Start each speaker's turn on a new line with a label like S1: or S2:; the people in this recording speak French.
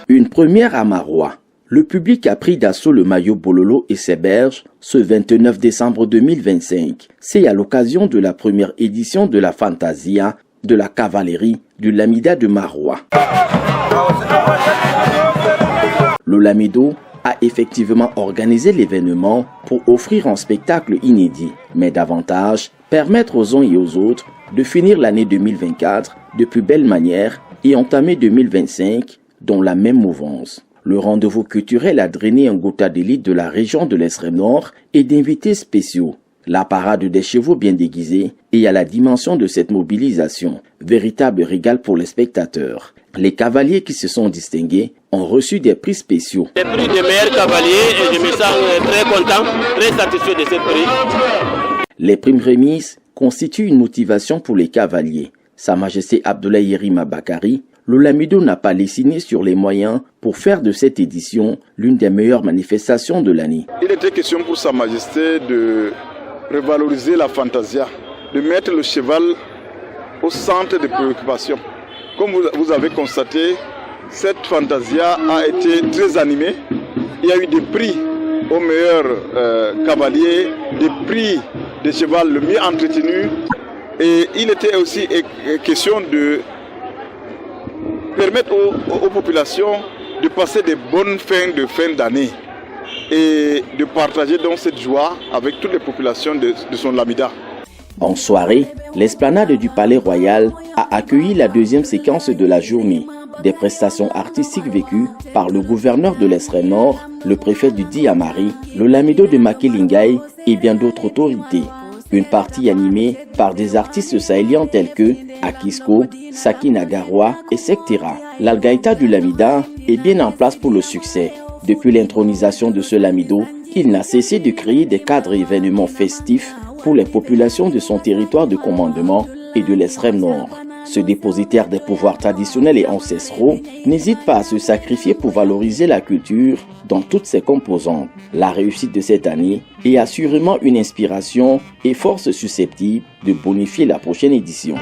S1: Une première à Maroua. Le public a pris d'assaut le maillot Bololo et ses berges ce 29 décembre 2025. C'est à l'occasion de la première édition de la Fantasia de la cavalerie du Lamida de Maroua. Le Lamido a effectivement organisé l'événement pour offrir un spectacle inédit, mais davantage permettre aux uns et aux autres de finir l'année 2024 de plus belle manière et entamer 2025 dans la même mouvance. Le rendez-vous culturel a drainé un gotha d'élite de la région de l'Extrême Nord et d'invités spéciaux. La parade des chevaux bien déguisés et à la dimension de cette mobilisation, véritable régal pour les spectateurs. Les cavaliers qui se sont distingués ont reçu des prix spéciaux.
S2: Les prix des meilleurs cavaliers et je me sens très content, très satisfait de ces prix.
S1: Les primes remises constituent une motivation pour les cavaliers. Sa Majesté Abdoulaye Yerima Bakari, le Lamido n'a pas lésiné sur les moyens pour faire de cette édition l'une des meilleures manifestations de l'année.
S3: Il était question pour Sa Majesté de revaloriser la fantasia, de mettre le cheval au centre des préoccupations. Comme vous avez constaté, cette fantasia a été très animée. Il y a eu des prix aux meilleurs cavaliers, des prix des chevaux le mieux entretenus. Et il était aussi question de permettre aux populations de passer des bonnes fins d'année et de partager donc cette joie avec toutes les populations de son Lamida.
S1: En soirée, l'esplanade du Palais Royal a accueilli la deuxième séquence de la journée. Des prestations artistiques vécues par le gouverneur de l'Extrême Nord, le préfet du Diamari, le Lamido de Makelingay et bien d'autres autorités. Une partie animée par des artistes sahéliens tels que Akisko, Saki Nagaroa et Sektera. L'Algaïta du Lamida est bien en place pour le succès. Depuis l'intronisation de ce Lamido, il n'a cessé de créer des cadres et événements festifs pour les populations de son territoire de commandement et de l'Extrême Nord. Ce dépositaire des pouvoirs traditionnels et ancestraux n'hésite pas à se sacrifier pour valoriser la culture dans toutes ses composantes. La réussite de cette année est assurément une inspiration et force susceptible de bonifier la prochaine édition.